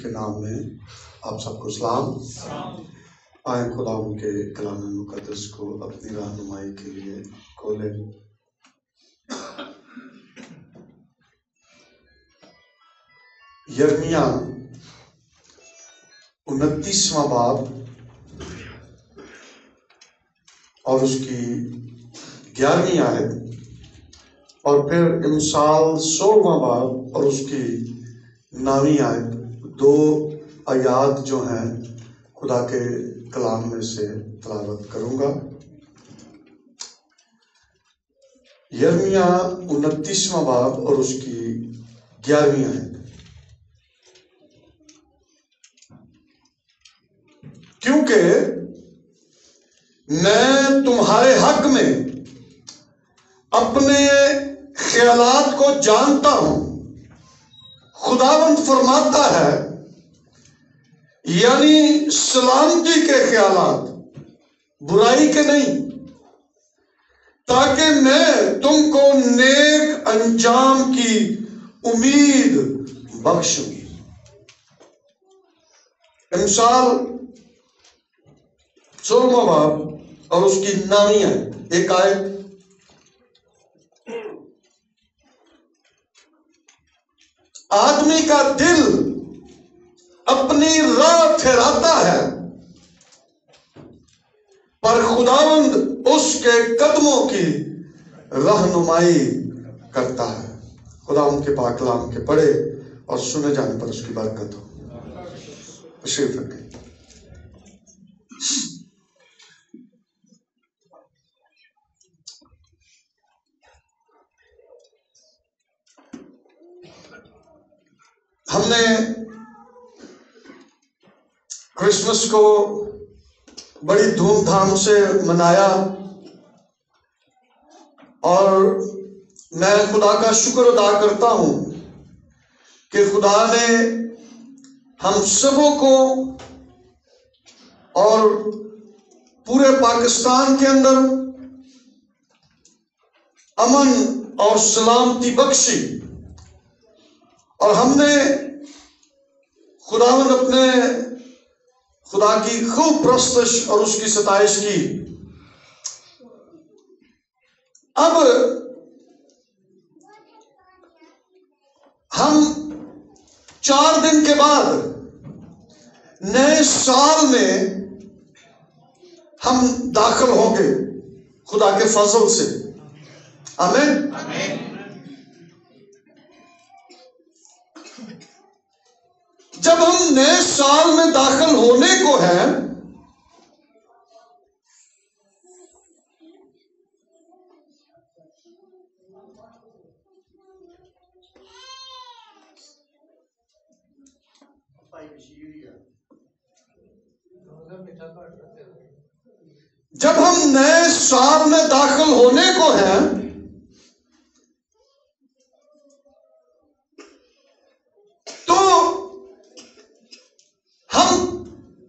کے نام میں آپ سب کو سلام۔ آئیں خدا ان کے کلام مقدس کو اپنی رہنمائی کے لیے کھولیں۔ یرمیا 29واں باب اور اس کی 11ویں آیت، اور پھر امثال 16واں باب اور اس کی 9ویں آیت، دو آیات جو ہیں خدا کے کلام میں سے تلاوت کروں گا۔ یرمیا 29واں باب اور اس کی 11ویں آیت۔ کیونکہ میں تمہارے حق میں اپنے خیالات کو جانتا ہوں، خداوند فرماتا ہے، یعنی سلامتی کے خیالات، برائی کے نہیں، تاکہ میں تم کو نیک انجام کی امید بخشوں۔ امثال 16واں باب اور اس کی 9ویں آیت، ایک آیت۔ آدمی کا دل اپنی راہ پھیراتا ہے، پر خداوند اس کے قدموں کی رہنمائی کرتا ہے۔ خداوند کے پاک کلام کے پڑھے اور سنے جانے پر اس کی برکت ہو۔ تشریف رکھیں۔ ہم نے کرسمس کو بڑی دھوم دھام سے منایا، اور میں خدا کا شکر ادا کرتا ہوں کہ خدا نے ہم سبوں کو اور پورے پاکستان کے اندر امن اور سلامتی بخشی، اور ہم نے خداوند اپنے خدا کی خوب پرستش اور اس کی ستائش کی۔ اب ہم 4 دن کے بعد نئے سال میں ہم داخل ہوں گے خدا کے فضل سے۔ آمین۔ جب ہم نئے سال میں داخل ہونے کو ہیں تو ہم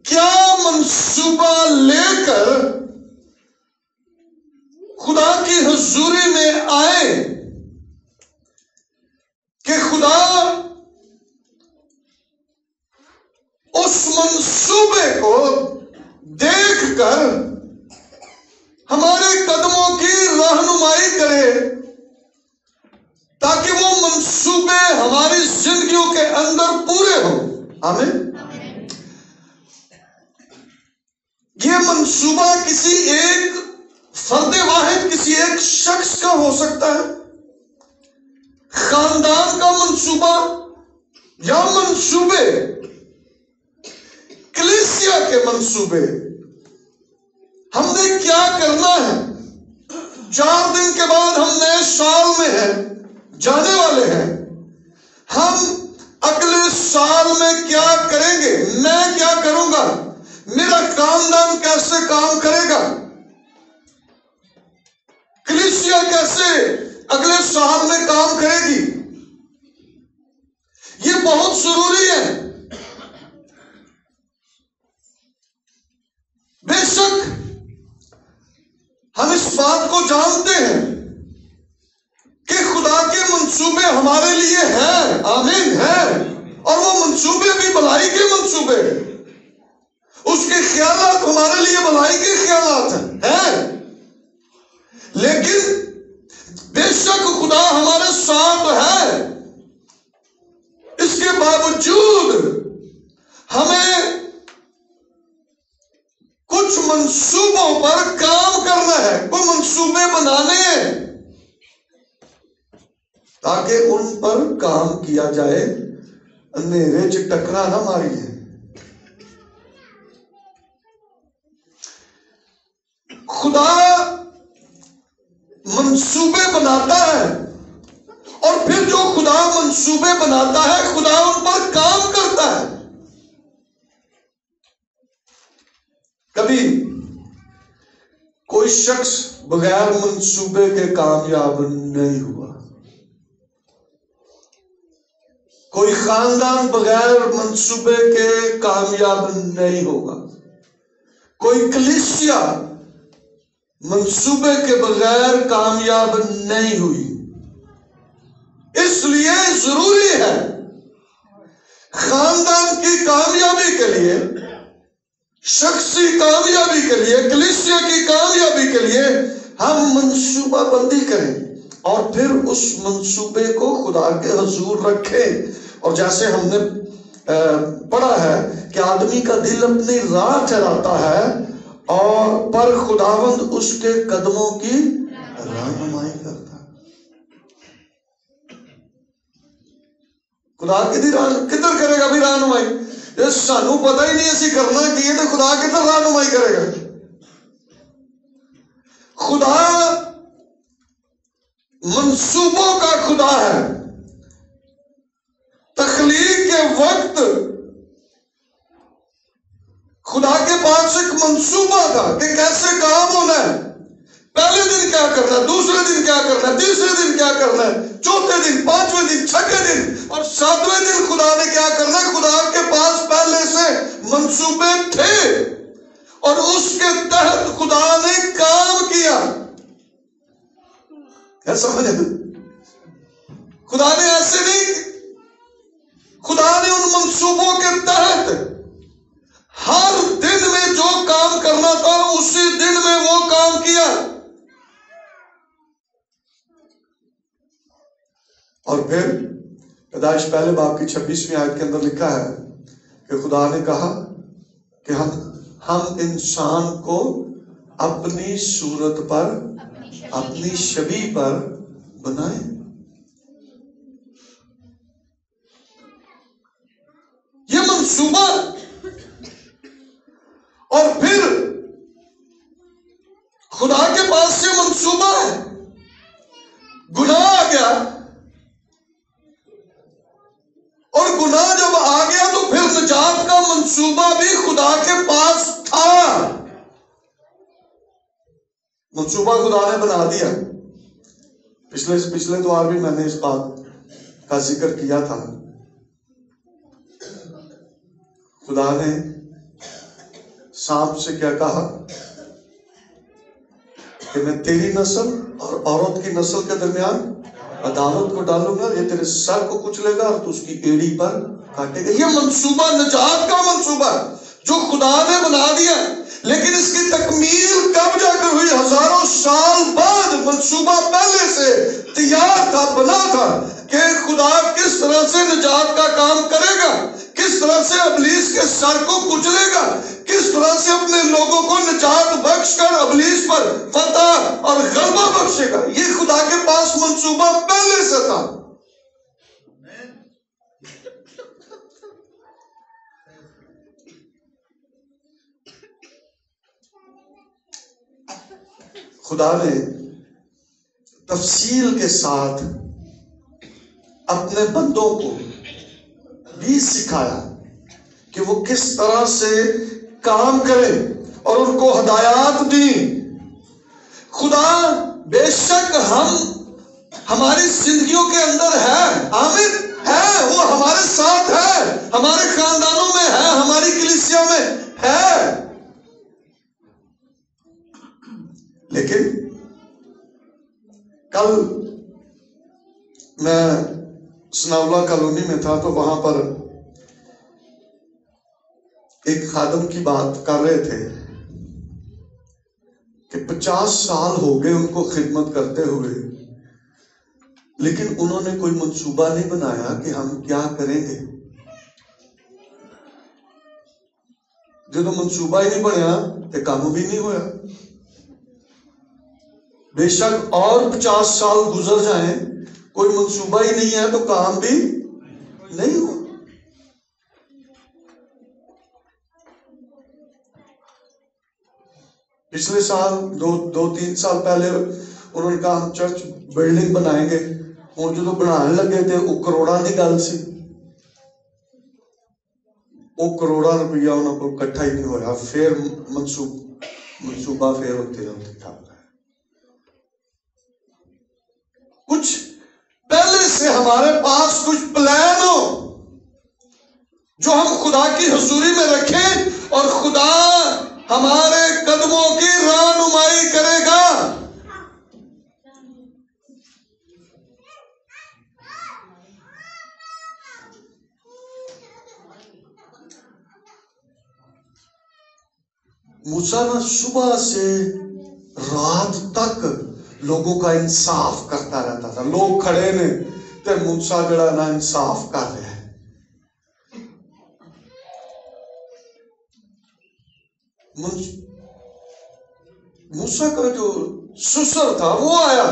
کیا منصوبہ لے کر خدا کی حضوری میں آئے کہ خدا اس منصوبے کو دیکھ کر ہمارے قدموں کی رہنمائی کرے، تاکہ وہ منصوبے ہماری زندگیوں کے اندر پورے ہوں۔ آمین۔ یہ منصوبہ کسی ایک فرد واحد، کسی ایک شخص کا ہو سکتا ہے، خاندان کا منصوبہ، یا منصوبے کلیسیا کے منصوبے۔ ہم نے کیا کرنا ہے؟ 4 دن کے بعد ہم نئے سال میں ہیں، جانے والے ہیں۔ ہم اگلے سال میں کیا کریں گے؟ میں کیا کروں گا؟ میرا خاندان کیسے کام کرے گا؟ کلیسیا کیسے اگلے سال میں کام کرے گی؟ یہ بہت ضروری ہے۔ بے شک ہم اس بات کو جانتے ہیں کہ خدا کے منصوبے ہمارے لیے ہیں، آمین ہیں، اور وہ منصوبے بھی بھلائی کے منصوبے ہیں، اس کے خیالات ہمارے لیے بھلائی کے خیالات ہیں، لیکن بے شک خدا ہمارے ساتھ ہے، اس کے باوجود ہمیں کچھ منصوبوں پر کام کرنا ہے، وہ منصوبے بنانے ہیں تاکہ ان پر کام کیا جائے، اندھیرے چ ٹکرا نہ ماری ہے۔ خدا منصوبے بناتا ہے، اور پھر جو خدا منصوبے بناتا ہے خدا ان پر کام کرتا ہے۔ کبھی کوئی شخص بغیر منصوبے کے کامیاب نہیں ہوا، کوئی خاندان بغیر منصوبے کے کامیاب نہیں ہوگا، کوئی کلیسیا منصوبے کے بغیر کامیاب نہیں ہوئی۔ اس لیے ضروری ہے خاندان کی کامیابی کے لیے، شخصی کامیابی کے لیے، کلیسیا کی کامیابی کے لیے ہم منصوبہ بندی کریں اور پھر اس منصوبے کو خدا کے حضور رکھیں۔ اور جیسے ہم نے پڑھا ہے کہ آدمی کا دل اپنی راہ ٹھہراتا ہے اور پر خداوند اس کے قدموں کی رہنمائی کرتا ہے۔ خدا کدھر کرے گا بھی رہنمائی؟ سانو پتہ ہی نہیں اسی کرنا کی ہے تو خدا کدھر رہنمائی کرے گا؟ خدا منصوبوں کا خدا ہے۔ تخلیق کے وقت خدا کے پاس ایک منصوبہ تھا کہ کیسے کام ہونا ہے، پہلے دن کیا کرنا ہے، دوسرے دن کیا کرنا ہے، تیسرے دن کیا کرنا ہے، چوتھے دن، پانچویں دن، چھٹے دن اور ساتویں دن خدا نے کیا کرنا ہے۔ خدا کے پاس پہلے سے منصوبے تھے اور اس کے تحت خدا نے کام کیا۔ کیا سمجھے؟ خدا نے ایسے نہیں، خدا نے ان منصوبوں کے تحت ہر دن میں جو کام کرنا تھا اسی دن میں وہ کام کیا۔ اور پھر پیدائش پہلے باب کی 26ویں آیت کے اندر لکھا ہے کہ خدا نے کہا کہ ہم انسان کو اپنی صورت پر، اپنی شبیہ پر بنائیں۔ یہ منصوبہ، اور پھر خدا کے پاس یہ منصوبہ ہے۔ گناہ آ گیا، اور گناہ جب آ گیا تو پھر نجات کا منصوبہ بھی خدا کے پاس تھا۔ منصوبہ خدا نے بنا دیا۔ پچھلے دوار بھی میں نے اس بات کا ذکر کیا تھا۔ خدا نے سانپ سے کیا کہا کہ میں تیری نسل اور عورت کی نسل کے درمیان عداوت کو ڈالوں گا، یہ تیرے سر کو کچلے گا اور تو اس کی ایڑی پر کاٹے گا۔ یہ منصوبہ نجات کا منصوبہ جو خدا نے بنا دیا، لیکن اس کی تکمیل کب جا کر ہوئی؟ ہزاروں سال بعد۔ منصوبہ پہلے سے تیار تھا، بنا تھا کہ خدا کس طرح سے نجات کا کام کرے گا، کس طرح سے ابلیس کے سر کو کچلے گا، کس طرح سے اپنے لوگوں کو نجات بخش کر ابلیس پر فتح اور غلبہ بخشے گا۔ یہ خدا کے پاس منصوبہ پہلے سے تھا۔ خدا نے تفصیل کے ساتھ اپنے بندوں کو بھی سکھایا کہ وہ کس طرح سے کام کریں اور ان کو ہدایات دی۔ خدا بے شک ہماری زندگیوں کے اندر ہے، آمین ہے، وہ ہمارے ساتھ ہے، ہمارے خاندانوں میں ہے، ہماری کلیسیا میں ہے، لیکن کل میں سناولا کالونی میں تھا تو وہاں پر ایک خادم کی بات کر رہے تھے کہ 50 سال ہو گئے ان کو خدمت کرتے ہوئے، لیکن انہوں نے کوئی منصوبہ نہیں بنایا کہ ہم کیا کریں گے۔ جدو منصوبہ ہی نہیں بنیا تو کام بھی نہیں ہویا۔ بے شک اور 50 سال گزر جائیں، کوئی منصوبہ ہی نہیں ہے تو کام بھی نہیں ہوا۔ پچھلے سال دو تین سال پہلے انہوں نے کہا ہم چرچ بلڈنگ بنائیں گے، اور جو بنانے لگے تھے وہ کروڑا کی گل سی، وہ کروڑا روپیہ انہوں کو کٹھا ہی نہیں ہوا، پھر منصوبہ پھر ہوتے تھا۔ کچھ پہلے سے ہمارے پاس کچھ پلان ہو جو ہم خدا کی حضوری میں رکھیں، اور خدا ہمارے قدموں کی رہنمائی کرے گا۔ موسیٰ نہ صبح سے رات تک لوگوں کا انصاف کرتا رہتا تھا، لوگ کھڑے نے تے موسیٰ جڑا نا انصاف کر رہا ہے۔ موسیٰ کا جو سسر تھا وہ آیا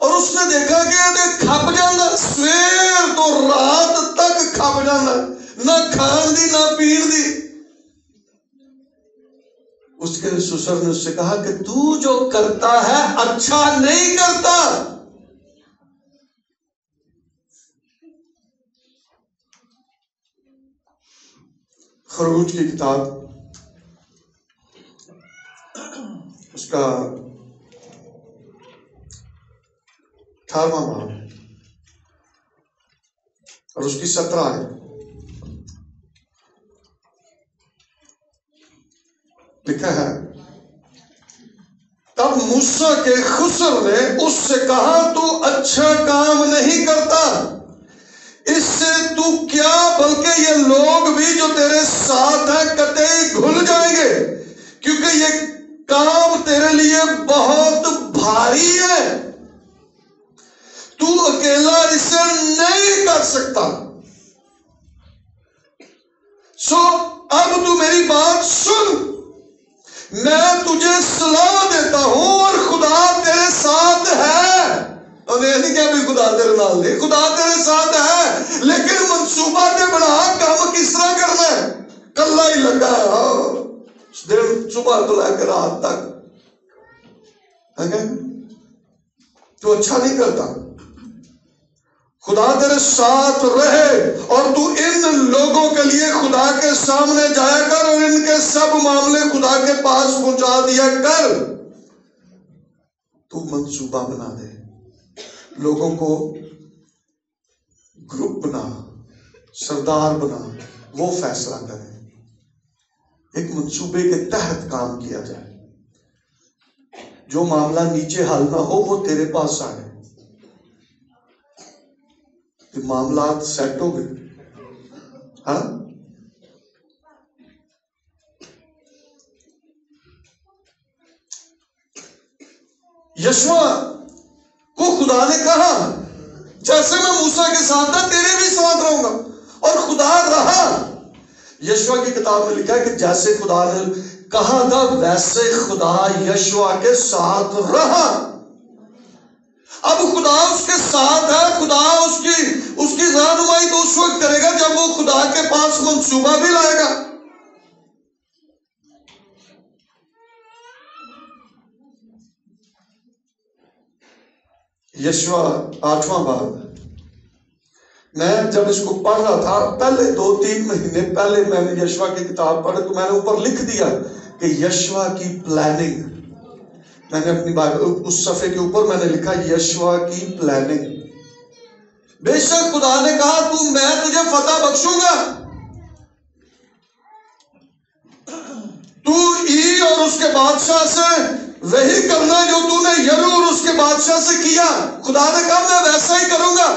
اور اس نے دیکھا کہ یہ کھپ جانا، سویر تو رات تک کھپ جانا، نہ کھان دی نہ پین دی۔ اس کے سسر نے اس سے کہا کہ تو جو کرتا ہے اچھا نہیں کرتا۔ خروج کی کتاب اس کا 18واں باب اور اس کی 17 ہے، لکھا ہے تب موسیٰ کے خسر نے اس سے کہا تو اچھا کام نہیں کرتا، اس سے تو کیا بلکہ یہ لوگ بھی جو تیرے ساتھ ہیں قطعی گھل جائیں گے، کیونکہ یہ کام تیرے لیے بہت بھاری ہے، تو اکیلا اسے نہیں کر سکتا۔ سو اب تو میری بات سن، میں تجھے صلاح دیتا ہوں اور خدا تیرے ساتھ ہے۔ اور یہ نہیں کہ بھی خدا تیرے نال نہیں، خدا تیرے ساتھ ہے، لیکن منصوبہ تے بنا کام کس طرح کرنا ہے، کلا ہی لگا ہے دن صبح تو لے کے رات تک، تو اچھا نہیں کرتا۔ خدا تیرے ساتھ رہے اور تو ان لوگوں کے لیے خدا کے سامنے جایا کر اور ان کے سب معاملے خدا کے پاس پہنچا دیا کر۔ تو منصوبہ بنا دے، لوگوں کو گروپ بنا، سردار بنا، وہ فیصلہ کرے، ایک منصوبے کے تحت کام کیا جائے، جو معاملہ نیچے حل نہ ہو وہ تیرے پاس آئے، معاملات سیٹ ہو گئے۔ ہاں یشوع کو خدا نے کہا جیسے میں موسیٰ کے ساتھ تھا تیرے بھی ساتھ رہوں گا، اور خدا رہا۔ یشوع کی کتاب میں لکھا ہے کہ جیسے خدا نے کہا تھا ویسے خدا یشوع کے ساتھ رہا۔ اب خدا اس کے ساتھ ہے، خدا اس کی رہنمائی تو اس وقت کرے گا جب وہ خدا کے پاس منصوبہ بھی لائے گا۔ یشوع 8واں باب، میں جب اس کو پڑھ رہا تھا پہلے 2-3 مہینے پہلے میں نے یشوع کی کتاب پڑھی تو میں نے اوپر لکھ دیا کہ یشوع کی پلاننگ، میں نے اپنی اس صفحے کے اوپر میں نے لکھا یشوع کی پلاننگ۔ بے شک خدا نے کہا میں تجھے فتح بخشوں گا، تو ای اور اس کے بادشاہ سے وہی کرنا جو تو نے یرو اور اس کے بادشاہ سے کیا۔ خدا نے کہا میں ویسا ہی کروں گا،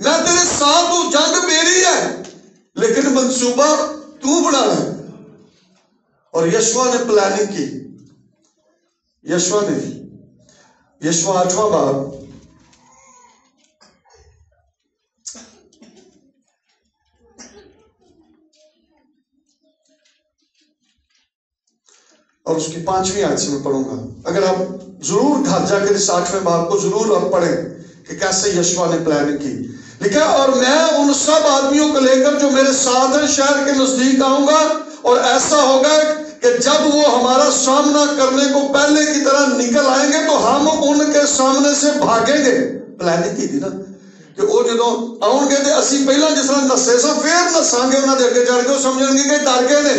میں تیرے ساتھ ہوں، جنگ میری ہے لیکن منصوبہ تو بنا ہے۔ اور یشوع نے پلاننگ کی. یشوع 8واں باب اور اس کی 5ویں آیت سے میں پڑھوں گا. اگر آپ ضرور گھر جا کر اس 8ویں باب کو ضرور آپ پڑھیں کہ کیسے یشوع نے پلاننگ کی. لکھا اور میں ان سب آدمیوں کو لے کر جو میرے ساتھ ہیں شہر کے نزدیک آؤں گا اور ایسا ہوگا کہ جب وہ ہمارا سامنا کرنے کو پہلے کی طرح نکل آئیں گے تو ہم ان کے سامنے سے بھاگیں گے. پلاننگ کی تھی نا کہ وہ جدوں آؤں گے تو اسی پہلا جس طرح نسے سا پھر نساں گے انہوں نے اگے چڑھ کے سمجھیں گے کہ ڈر گئے نے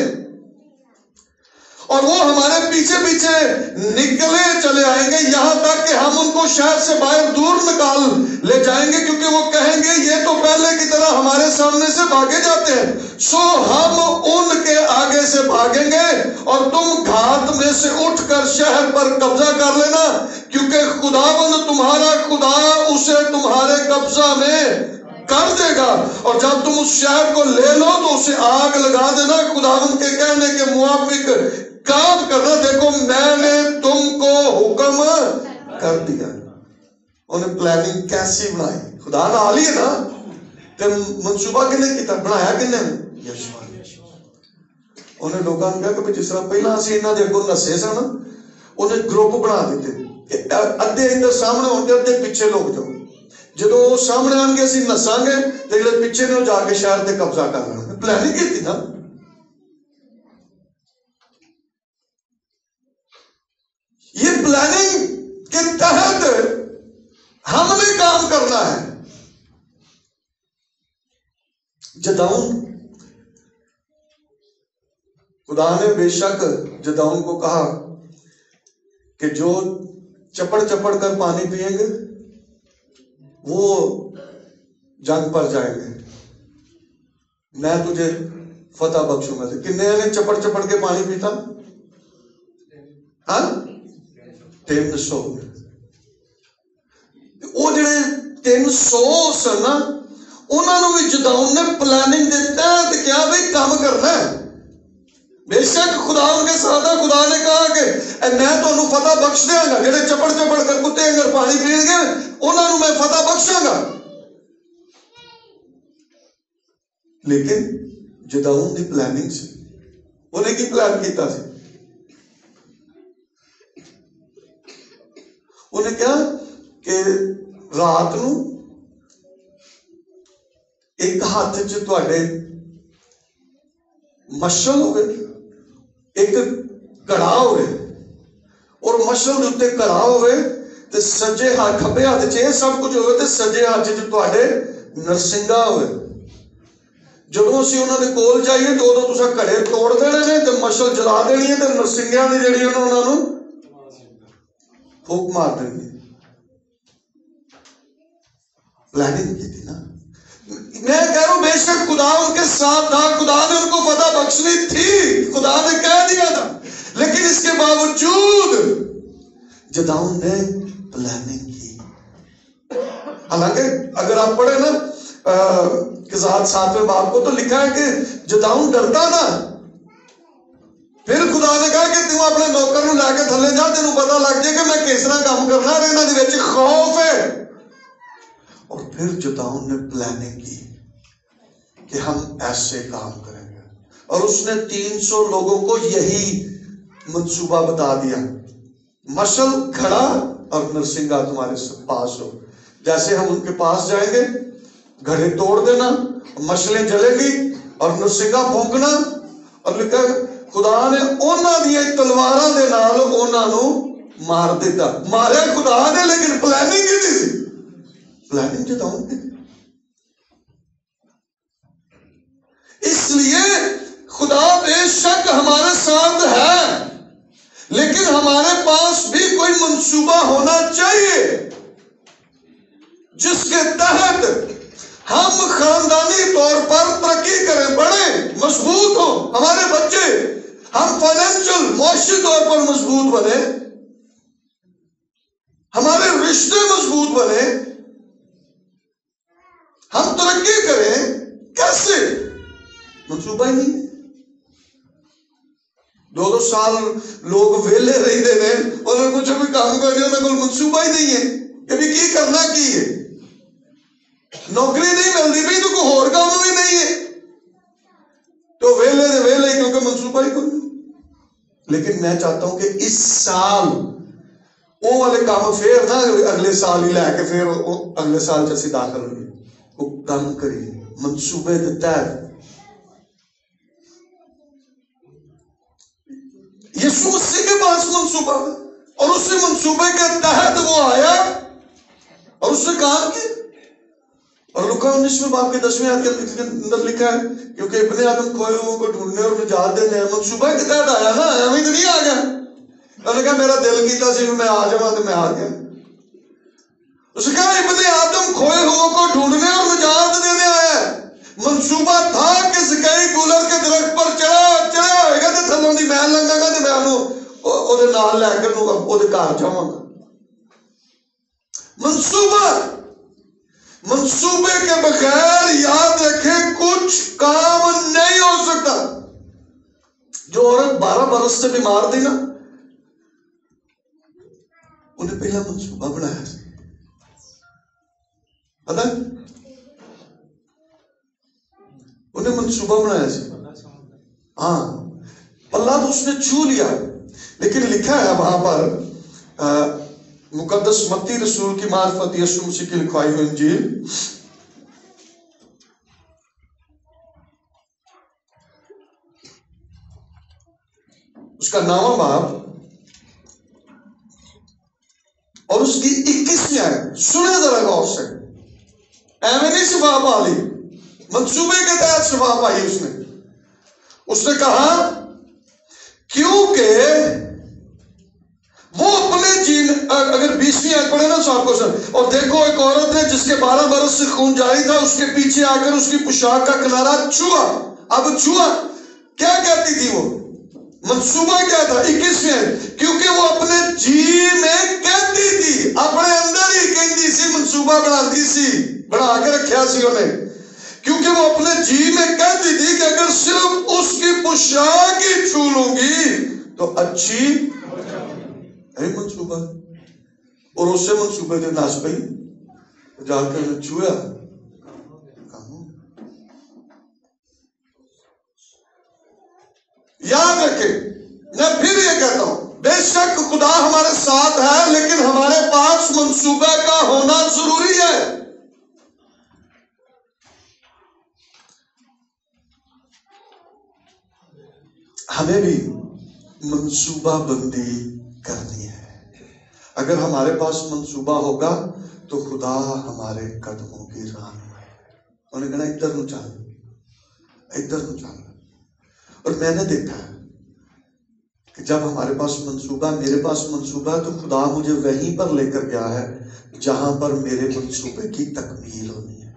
اور وہ ہمارے پیچھے پیچھے نکلے چلے آئیں گے یہاں تک کہ ہم ان کو شہر سے باہر دور نکال لے جائیں گے کیونکہ وہ کہیں گے یہ تو پہلے کی طرح ہمارے سامنے سے بھاگے جاتے ہیں. سو ہم ان کے آگے سے بھاگیں گے اور تم گھات میں سے اٹھ کر شہر پر قبضہ کر لینا کیونکہ خداوند تمہارا خدا اسے تمہارے قبضہ میں کر دے گا اور جب تم اس شہر کو لے لو تو اسے آگ لگا دینا. خداوند کے کہنے کے موافق کام کرنا. دیکھو میں نے تم کو حکم کر دیا. انہیں پلاننگ کیسی بنائی؟ خدا نہ عالی ہے نا. تے منصوبہ کنے کیتا بنایا کنے؟ یشوع نے. انہیں لوگوں نے کہا کہ جس طرح پہلا اسی انہاں دے اگوں نسے سن انہیں گروپ بنا دیتے کہ ادھے ادھر سامنے ہون گے ادھے پیچھے لوگ جاؤ. جدو وہ سامنے آن گے اسی نساں گے تے جڑے پیچھے نے جا کے شہر تے قبضہ کر لینا. پلاننگ کی تھی نا. یہ پلاننگ کے تحت ہم نے کام کرنا ہے. جدعون خدا نے بے شک جدعون کو کہا کہ جو چپڑ چپڑ کر پانی پیئیں گے وہ جنگ پر جائیں گے میں تجھے فتح بخشوں گا. کنے نے چپڑ چپڑ کے پانی پیتا؟ ہاں 300. وہ جڑے 300 سن نا انہوں نے بھی جدعون نے پلاننگ دیتا ہے کیا بھائی کام کرنا ہے. بے شک خدا ان کے ساتھ ہے. خدا نے کہا کہ میں تمہیں فتح بخش دیا گا. جڑے چپڑ چپڑ کر کتے اگر پانی پین گے انہوں نے میں فتح بخشاں گا. لیکن جدعون دی پلاننگ سے انہیں کی پلان کیتا سی؟ انہیں کیا کہ رات نو ایک ہاتھ چ تواڈے مشل ہوئے ایک کڑا ہوئے اور مشل دے اوتے کڑا ہوئے تے سجے ہاتھ کھبے ہاتھ چ یہ سب کچھ ہوئے تے سجے ہاتھ چ تواڈے نرسنگا ہوئے. جدوں اسی انہاں دے کول جائیے تو ادوں تساں کڑے توڑ دینے نے تے مشل جلا دینی ہے تے نرسنگیاں دی جڑی انہاں نوں پھوک مار دینی. پلاننگ کی تھی نا. میں کہہ رہا ہوں بے شک خدا ان کے ساتھ تھا. خدا نے ان کو فتح بخشنی تھی. خدا نے کہہ دیا تھا. لیکن اس کے باوجود جدعون نے پلاننگ کی. حالانکہ اگر آپ پڑھیں نا قضات 7ویں باب کو تو لکھا ہے کہ جدعون ڈرتا تھا. پھر خدا نے کہا کہ تم اپنے نوکر نو لے کے تھلے جا تینوں پتہ لگ جائے کہ میں کس طرح کام کرنا ہے. انہاں دے وچ خوف ہے. اور پھر جدعون نے پلاننگ کی کہ ہم ایسے کام کریں گے اور اس نے 300 لوگوں کو یہی منصوبہ بتا دیا. مشل کھڑا اور نرسنگا تمہارے پاس ہو. جیسے ہم ان کے پاس جائیں گے گھڑے توڑ دینا مشلیں جلے گی اور نرسنگا پھونکنا. اور لکھا خدا نے انہاں دی تلواراں دے نال انہاں نوں مار دیتا. مارے خدا نے لیکن پلاننگ کی تھی. پلاننگ جدعون کی تھی. اس لیے خدا بے شک ہمارے ساتھ ہے لیکن ہمارے پاس بھی کوئی منصوبہ ہونا چاہیے جس کے تحت ہم خاندانی طور پر ترقی کریں, بڑھیں, مضبوط ہوں ہمارے بچے, ہم فائنینشل معاشی طور پر مضبوط بنے, ہمارے رشتے مضبوط بنے, ہم ترقی کریں. کیسے؟ منصوبہ ہی نہیں. 2 سال لوگ ویلے رہتے ہیں، انہوں نے کچھ بھی کام کرنے، انہوں نے کوئی منصوبہ ہی نہیں ہے کہ بھی کی کرنا کی ہے، نوکری نہیں ملتی بھی تو کوئی اور کام بھی نہیں ہے، تو ویلے دے ویلے کیونکہ منصوبہ ہی کوئی نہیں۔ لیکن میں چاہتا ہوں کہ اس سال وہ والے کام پھر نہ اگلے سال ہی لے کے پھر اگلے سال جیسے داخل ہوئے، وہ کام کریے منصوبے کے تحت۔ یسوع مسیح کے پاس منصوبہ تھا اور اسی منصوبے کے تحت وہ آیا اور اس نے کام کیا۔ اور لوکا 19 باب کے 10ویں آیت کے اندر لکھا ہے کیونکہ ابن آدم کھوئے لوگوں کو ڈھونڈنے اور نجات دینے منصوبہ کے تحت آیا نا، ہمیں تو نہیں آ گیا۔ انہوں نے کہا میرا دل کیتا سی میں آ جاؤں تو میں آ گیا۔ اس نے کہا ابن آدم کھوئے لوگوں کو ڈھونڈنے اور نجات دینے آیا ہے۔ منصوبہ تھا کہ زکئی گولر کے درخت پر چڑھا ہوئے گا تو تھلوں دی محل لنگا گا تو میں انہوں او دے نال لے کر او دے گھر جاواں گا۔ منصوبے کے بغیر یاد رکھیں کچھ کام نہیں ہو سکتا۔ جو عورت 12 برس سے بیمار تھی نا، انہیں پہلا منصوبہ بنایا سی، پتہ انہیں منصوبہ بنایا سی، ہاں اللہ تو اس نے چھو لیا۔ لیکن لکھا ہے وہاں پر مقدس متی رسول کی معرفت یسوع مسیح کی لکھوائی ہوئی انجیل اس کا 9واں باب اور اس کی 21ویں آیت سنے ذرا غور سے۔ ایویں نہیں شفا پا لی، منصوبے کے تحت شفا پائی اس نے کہا کیونکہ وہ اپنے جین، اگر 20ویں آیت پڑھے نا صاحب کو سر، اور دیکھو ایک عورت ہے جس کے 12 برس سے خون جاری تھا، اس کے پیچھے آ کر اس کی پوشاک کا کنارہ چھوا۔ اب چھوا کیا کہتی تھی وہ؟ منصوبہ کیا تھا؟ 21ویں آیت کیونکہ وہ اپنے جی میں کہتی تھی، اپنے اندر ہی کہتی سی، منصوبہ بناتی سی، بنا کے رکھیا سی انہیں، کیونکہ وہ اپنے جی میں کہتی تھی کہ اگر صرف اس کی پوشاک ہی چھو لوں گی تو اچھی ہے منصوبہ۔ اور اس سے منصوبے تھے ناس پئی جا کر چھویا کام۔ یاد رکھیں، میں پھر یہ کہتا ہوں بے شک خدا ہمارے ساتھ ہے، لیکن ہمارے پاس منصوبہ کا ہونا ضروری ہے۔ ہمیں بھی منصوبہ بندی کرنی ہے۔ اگر ہمارے پاس منصوبہ ہوگا تو خدا ہمارے قدموں کی رہنمائی ہے۔ انہوں نے کہا ادھر نو چل، ادھر نو چل۔ اور میں نے دیکھا کہ جب ہمارے پاس منصوبہ، میرے پاس منصوبہ ہے، تو خدا مجھے وہیں پر لے کر گیا ہے جہاں پر میرے منصوبے کی تکمیل ہونی ہے۔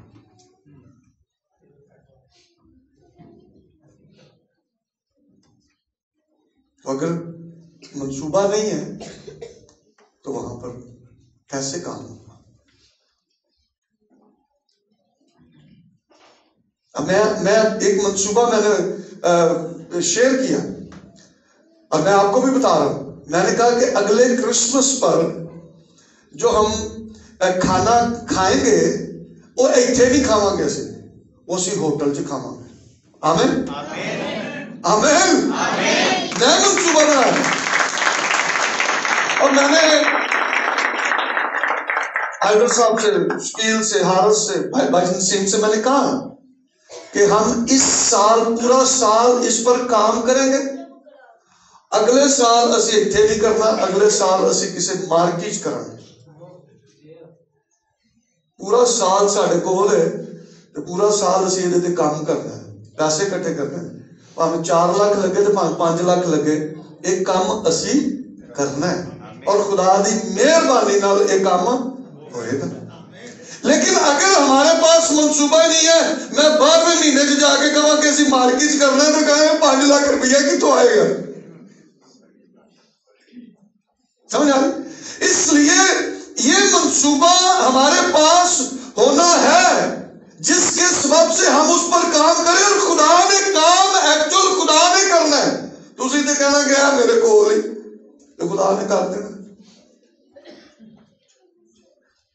اگر منصوبہ نہیں ہے تو وہاں پر کیسے کام ہوگا؟ میں ایک منصوبہ میں نے شیئر کیا اور میں آپ کو بھی بتا رہا ہوں۔ میں نے کہا کہ اگلے کرسمس پر جو ہم کھانا کھائیں گے وہ ایتھے نہیں کھاواں گے، وہ اسی ہوٹل چ کھاواں گے۔ آمین آمین۔ میں منصوبہ بنایا اور میں نے حیدر صاحب سے، شکیل سے، حارث سے، بھائی نسیم سے میں نے کہا کہ ہم اس سال پورا سال اس پر کام کریں گے۔ اگلے سال اسی اتھے نہیں کرنا، اگلے سال اسی کسی مارکیٹ کرنا۔ پورا سال ساڑھے کول ہے تو پورا سال اسی یہ دے کام کرنا ہے، پیسے کٹھے کرنا ہے، ہمیں 4 لاکھ لگے تو 5 لاکھ لگے، ایک کام اسی کرنا ہے اور خدا دی مہربانی نال ایک کام ہوئے گا۔ لیکن اگر ہمارے پاس منصوبہ نہیں ہے، میں 12ویں مہینے سے جا کے کہاں کہ اسی مارکیٹ کرنا ہے تو کہیں 5 لاکھ روپیہ کتوں آئے گا؟ سمجھ آ رہی؟ اس لیے یہ منصوبہ ہمارے پاس ہونا ہے جس کے سبب سے ہم اس پر کام کریں، اور خدا نے کام ایکچوئل خدا نے کرنا ہے۔ تو اسی تے کہنا گیا میرے کول ہی تو خدا نے کر دینا.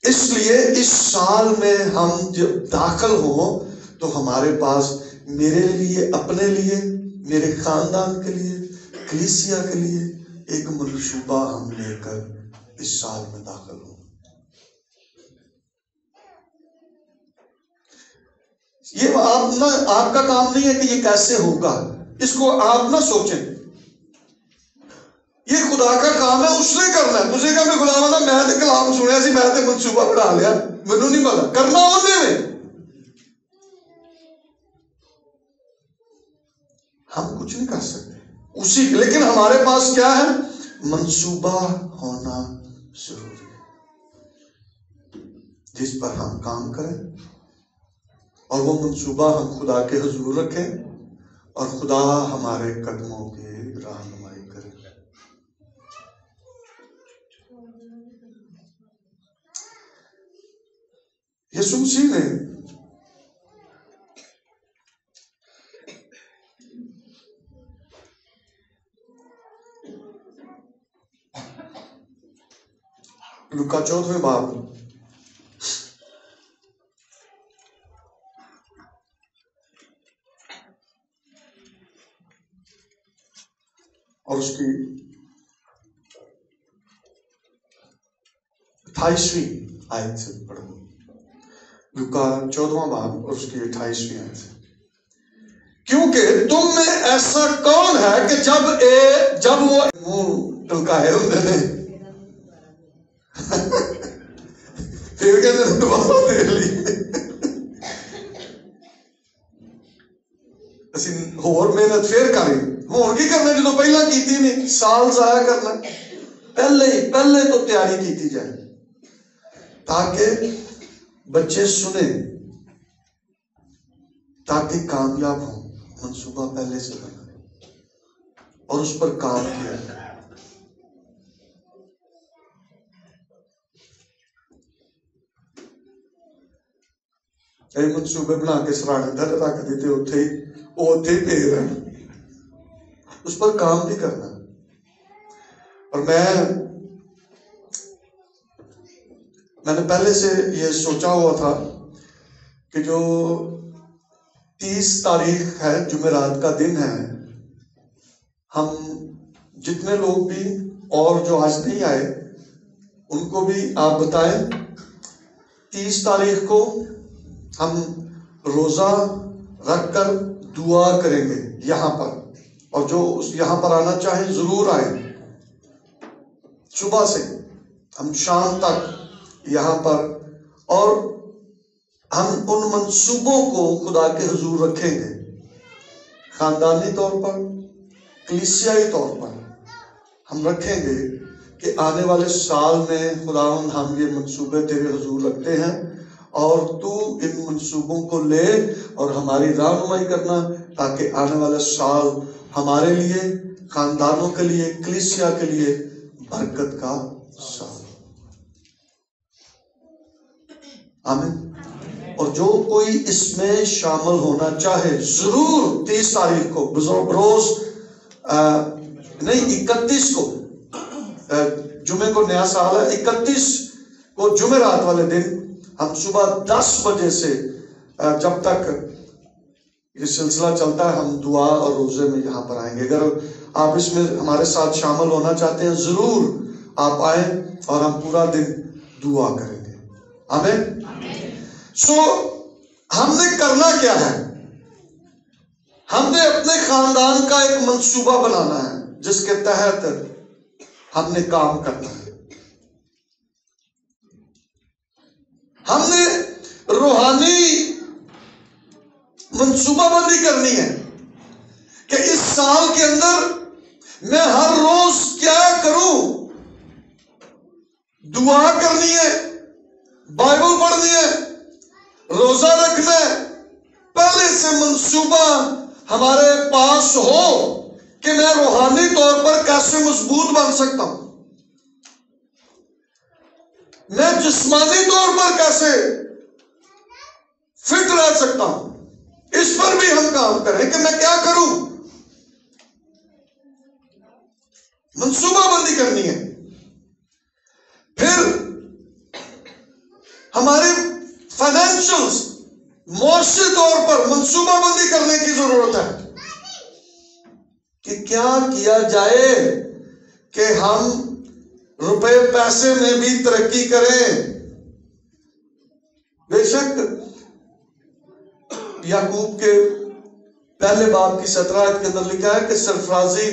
اس لیے اس سال میں ہم جب داخل ہوں تو ہمارے پاس میرے لیے، اپنے لیے، میرے خاندان کے لیے، کلیسیا کے لیے ایک منصوبہ ہم لے کر اس سال میں داخل ہوں. یہ آپ کا کام نہیں ہے کہ یہ کیسے ہوگا، اس کو آپ نہ سوچیں. یہ خدا کا کام ہے، اس نے کرنا ہے. تجھے کہ خدا والا میں تے کلام سنیا سی، میں تے منصوبہ بنا لیا، مینوں نہیں پتا. کرنا ہونے میں ہم کچھ نہیں کر سکتے اسی، لیکن ہمارے پاس کیا ہے؟ منصوبہ ہونا ضروری ہے جس پر ہم کام کریں، اور وہ منصوبہ ہم خدا کے حضور رکھیں اور خدا ہمارے قدموں کی رہنمائی کرے. یسوع مسیح نے لوکا 14 باب اور اس کی 28ویں آیت سے پڑھوں. لوکا 14 باب اور اس کی 28ویں آیت سے. کیونکہ تم میں ایسا کون ہے کہ جب وہ منہ ٹلکائے ہوتے نے پھر کہتے دوبارہ دے لی اسی ہور محنت پھر کری ہون کی کرنا جدو پہلا کیتی نہیں، سال ضائع کرنا. پہلے تو تیاری کیتی جائے تاکہ بچے سنیں، تاکہ کامیاب ہوں. منصوبہ پہلے سے بنا اور اس پر کام کیا. کئی منصوبے بنا کے سرانے در رکھ دیتے، اوتھے ہی پے رہے، اس پر کام بھی کرنا. اور میں نے پہلے سے یہ سوچا ہوا تھا کہ جو 30 تاریخ ہے، جمعرات کا دن ہے، ہم جتنے لوگ بھی اور جو آج نہیں آئے ان کو بھی آپ بتائیں. 30 تاریخ کو ہم روزہ رکھ کر دعا کریں گے یہاں پر، اور جو یہاں پر آنا چاہیں ضرور آئیں. صبح سے ہم شام تک یہاں پر، اور ہم ان منصوبوں کو خدا کے حضور رکھیں گے. خاندانی طور پر، کلیسیائی طور پر ہم رکھیں گے کہ آنے والے سال میں خداوند ہم یہ منصوبے تیرے حضور رکھتے ہیں، اور تو ان منصوبوں کو لے اور ہماری رہنمائی کرنا، تاکہ آنے والا سال ہمارے لیے، خاندانوں کے لیے، کلیسیا کے لیے برکت کا سال. آمین. اور جو کوئی اس میں شامل ہونا چاہے ضرور 30 تاریخ کو روز نہیں 31 کو، جمعے کو نیا سال ہے، 31 کو جمعرات والے دن ہم صبح 10 بجے سے جب تک یہ سلسلہ چلتا ہے ہم دعا اور روزے میں یہاں پر آئیں گے. اگر آپ اس میں ہمارے ساتھ شامل ہونا چاہتے ہیں ضرور آپ آئیں اور ہم پورا دن دعا کریں گے. آمین. ہم نے کرنا کیا ہے؟ ہم نے اپنے خاندان کا ایک منصوبہ بنانا ہے جس کے تحت ہم نے کام کرنا ہے. ہم نے روحانی منصوبہ بندی کرنی ہے کہ اس سال کے اندر میں ہر روز کیا کروں. دعا کرنی ہے، بائبل پڑھنی ہے، روزہ رکھنا ہے. پہلے سے منصوبہ ہمارے پاس ہو کہ میں روحانی طور پر کیسے مضبوط بن سکتا ہوں، میں جسمانی طور پر کیسے فٹ رہ سکتا ہوں. اس پر بھی ہم کام کریں کہ میں کیا کروں. منصوبہ بندی کرنی ہے. پھر ہمارے فائنینشلز معاشی طور پر منصوبہ بندی کرنے کی ضرورت ہے کہ کیا کیا جائے کہ ہم روپے پیسے میں بھی ترقی کریں. بے شک یعقوب کے پہلے باب کی 17 آیت کے اندر لکھا ہے کہ سرفرازی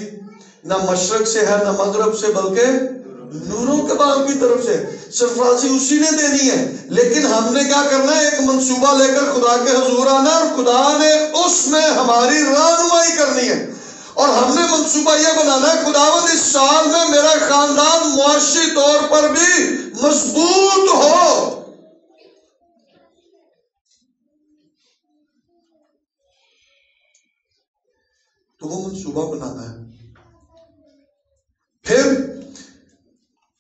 نہ مشرق سے ہے نہ مغرب سے بلکہ نوروں کے باغ کی طرف سے. سرفرازی اسی نے دینی ہے، لیکن ہم نے کیا کرنا ہے؟ ایک منصوبہ لے کر خدا کے حضور آنا، اور خدا نے اس میں ہماری رہنمائی کرنی ہے. اور ہم نے منصوبہ یہ بنانا ہے خداوند اس سال میں میرا خاندان معاشی طور پر بھی مضبوط ہو. تو وہ منصوبہ بنانا ہے. پھر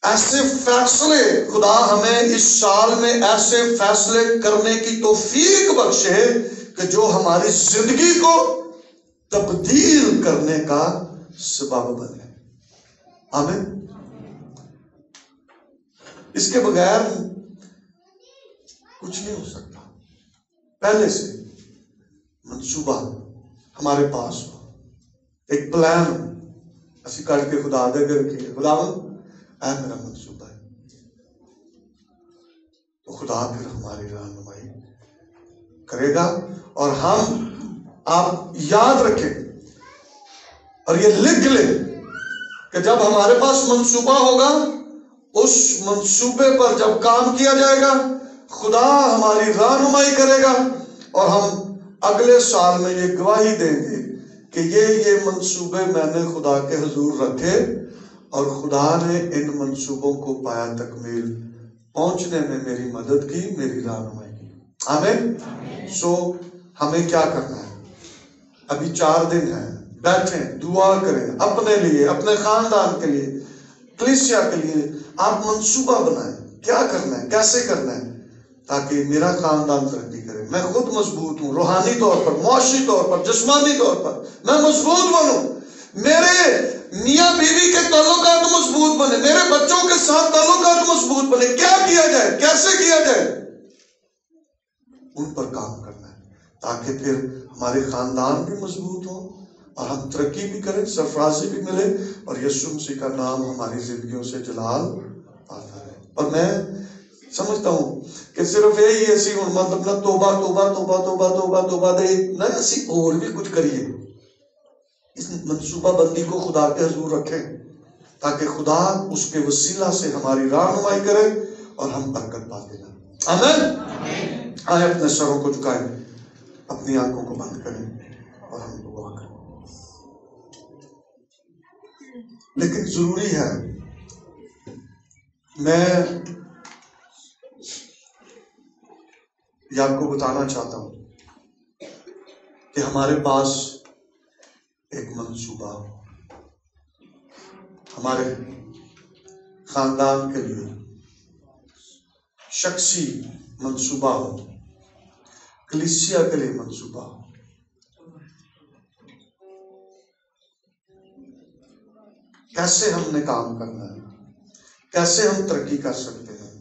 ایسے فیصلے، خدا ہمیں اس سال میں ایسے فیصلے کرنے کی توفیق بخشے کہ جو ہماری زندگی کو تبدیل کرنے کا سبب بنے. آمین. اس کے بغیر کچھ نہیں ہو سکتا. پہلے سے منصوبہ ہمارے پاس ہو، ایک پلان اسی کر کے خدا دے کے رکھیے. خداوند اے میرا منصوبہ ہے، تو خدا پھر ہماری رہنمائی کرے گا. اور ہم، آپ یاد رکھیں اور یہ لکھ لیں کہ جب ہمارے پاس منصوبہ ہوگا، اس منصوبے پر جب کام کیا جائے گا، خدا ہماری رہنمائی کرے گا، اور ہم اگلے سال میں یہ گواہی دیں گے کہ یہ منصوبے میں نے خدا کے حضور رکھے اور خدا نے ان منصوبوں کو پایا تکمیل پہنچنے میں میری مدد کی، میری رہنمائی کی. آمین. سو ہمیں کیا کرنا ہے؟ ابھی 4 دن ہیں، بیٹھیں، دعا کریں اپنے لیے، اپنے خاندان کے لیے، کلیسیا کے لیے. آپ منصوبہ بنائیں کیا کرنا ہے، کیسے کرنا ہے، تاکہ میرا خاندان ترقی کرے، میں خود مضبوط ہوں، روحانی طور پر، معاشی طور پر، جسمانی طور پر میں مضبوط بنوں، میرے میاں بیوی کے تعلقات مضبوط بنے، میرے بچوں کے ساتھ تعلقات مضبوط بنے. کیا کیا جائے، کیسے کیا جائے، ان پر کام کرنا ہے تاکہ پھر ہمارے خاندان بھی مضبوط ہوں اور ہم ترقی بھی کریں، سرفرازی بھی ملے، اور یسوع مسیح کا نام ہماری زندگیوں سے جلال پاتا ہے. اور میں سمجھتا ہوں کہ صرف یہی ایسی مطلب نہ توبہ توبہ توبہ توبہ توبہ توبہ دے نہ، ایسی اور بھی کچھ کریے. اس منصوبہ بندی کو خدا کے حضور رکھیں تاکہ خدا اس کے وسیلہ سے ہماری رہنمائی کرے اور ہم برکت پاتے جائیں. آمین. آئے اپنے سروں کو جھکائیں، اپنی آنکھوں کو بند کریں اور ہم دعا کریں. لیکن ضروری ہے، میں آپ کو بتانا چاہتا ہوں کہ ہمارے پاس ایک منصوبہ ہو، ہمارے خاندان کے لیے شخصی منصوبہ ہو، کلیسیا کے لیے منصوبہ ہو. کیسے ہم نے کام کرنا ہے، کیسے ہم ترقی کر سکتے ہیں،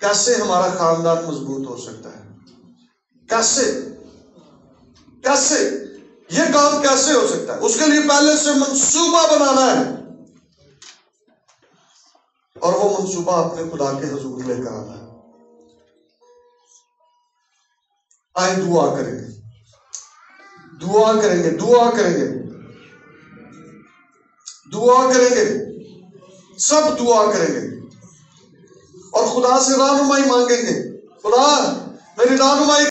کیسے ہمارا خاندان مضبوط ہو سکتا ہے، کیسے یہ کام کیسے ہو سکتا ہے. اس کے لیے پہلے سے منصوبہ بنانا ہے، اور وہ منصوبہ اپنے خدا کے حضور لے کر آنا ہے. آئے دعا کریں گے، دعا کریں گے، دعا کریں گے، دعا کریں گے، سب دعا کریں گے اور خدا سے رہنمائی مانگیں گے. خدا میری رہنمائی